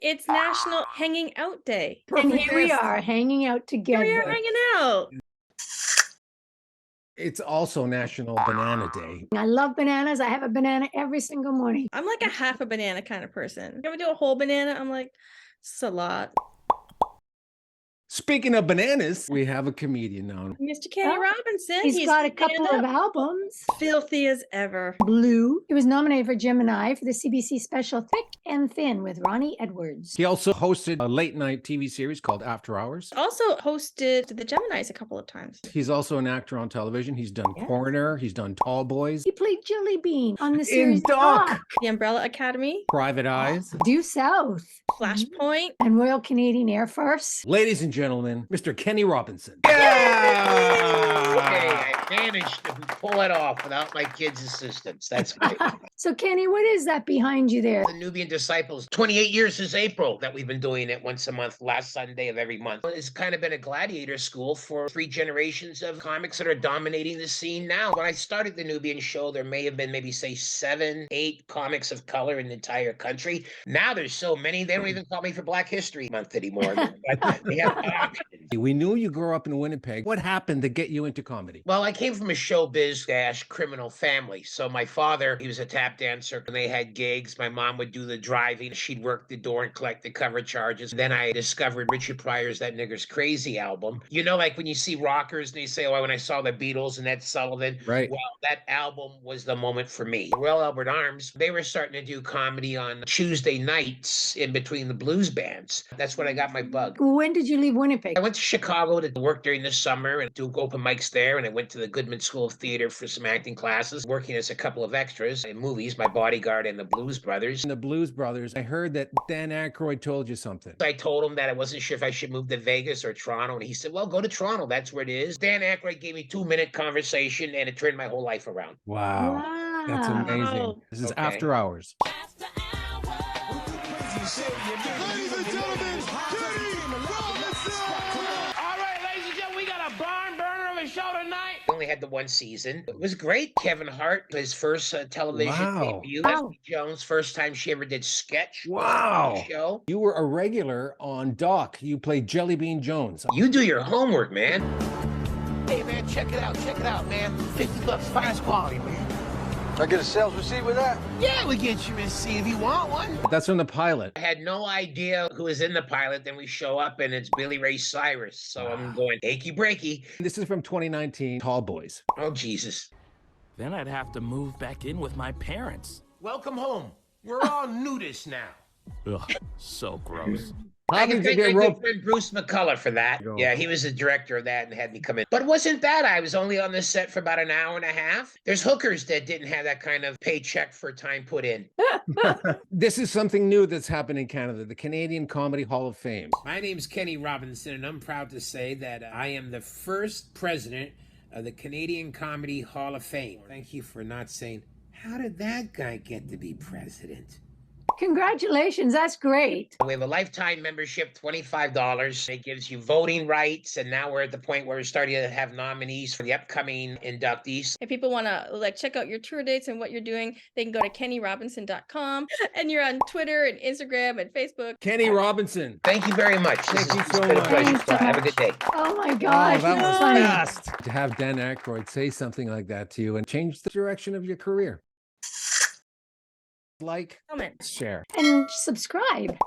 It's National Hanging Out Day. And here we are hanging out Here together. we are hanging out. It's also National Banana Day. I love bananas. I have a banana every single morning. I'm like a half a banana kind of person. You ever do a whole banana? I'm like, it's a lot. Speaking of bananas, we have a comedian now. Mr. Kenny Robinson. He's got a couple of albums. Filthy as ever. Blue. He was nominated for Gemini for the CBC special Thick and Thin with Ronnie Edwards. He also hosted a late night TV series called After Hours. Also hosted the Geminis a couple of times. He's also an actor on television. He's done Coroner. He's done TallBoyz. He played Jellybean on the series In Doc. The Umbrella Academy. Private Eyes. Due South. Flashpoint. And Royal Canadian Air Farce. Ladies and gentlemen, Mr. Kenny Robinson. Hey, I managed to pull it off without my kids' assistance. That's great. So, Kenny, what is that behind you there? The Nubian Disciples, 28 years since April that we've been doing it once a month, last Sunday of every month. It's kind of been a gladiator school for 3 generations of comics that are dominating the scene now. When I started the Nubian show, there may have been maybe, say, 7, 8 comics of color in the entire country. Now there's so many, they don't even call me for Black History Month anymore. They have options. We knew you grew up in Winnipeg. What happened to get you into comedy? Well, I came from a showbiz - criminal family. So my father, he was a tap dancer and they had gigs. My mom would do the driving. She'd work the door and collect the cover charges. Then I discovered Richard Pryor's That Nigger's Crazy album. You know, like when you see rockers and they say, oh, when I saw the Beatles and Ed Sullivan. Right. Well, that album was the moment for me. Royal Albert Arms, they were starting to do comedy on Tuesday nights in between the blues bands. That's when I got my bug. When did you leave Winnipeg? I went to Chicago to work during the summer and do open mics there. And I went to the Goodman School of Theater for some acting classes, working as a couple of extras in movies, My Bodyguard and The Blues Brothers. The Blues Brothers, I heard that Dan Aykroyd told you something. I told him that I wasn't sure if I should move to Vegas or Toronto. And he said, well, go to Toronto. That's where it is. Dan Aykroyd gave me a 2-minute conversation and it turned my whole life around. Wow. That's amazing. This is After Hours. Ladies and gentlemen, Kenny Robinson! All right, ladies and gentlemen, we got a barn burner of a show tonight. We only had the 1 season. It was great. Kevin Hart, his first television debut. Leslie Jones, first time she ever did sketch. Wow. Show. You were a regular on Doc. You played Jellybean Jones. You do your homework, man. Hey, man, check it out, man. $50, finest quality, man. I get a sales receipt with that? Yeah, we get you a receipt if you want one. That's from the pilot. I had no idea who was in the pilot. Then we show up and it's Billy Ray Cyrus. So I'm going achy breaky. This is from 2019, TallBoyz. Oh, Jesus. Then I'd have to move back in with my parents. Welcome home. We're all nudists now. Ugh, so gross. I can did thank you my get good roped? friend Bruce McCullough for that. Yeah, he was the director of that and had me come in. But it wasn't bad. I was only on the set for about an hour and a half. There's hookers that didn't have that kind of paycheck for time put in. This is something new that's happened in Canada, the Canadian Comedy Hall of Fame. My name's Kenny Robinson, and I'm proud to say that I am the first president of the Canadian Comedy Hall of Fame. Thank you for not saying, how did that guy get to be president? Congratulations. That's great. We have a lifetime membership, $25. It gives you voting rights. And now we're at the point where we're starting to have nominees for the upcoming inductees. If people want to check out your tour dates and what you're doing, they can go to KennyRobinson.com. And you're on Twitter and Instagram and Facebook. Kenny Robinson. Thank you very much. Thank you It's so been a much. pleasure. Thanks so Have a much. good day. Oh my Oh, gosh. that was that's funny. fast. To have Dan Aykroyd say something like that to you and change the direction of your career. Like, Comment. share. And subscribe.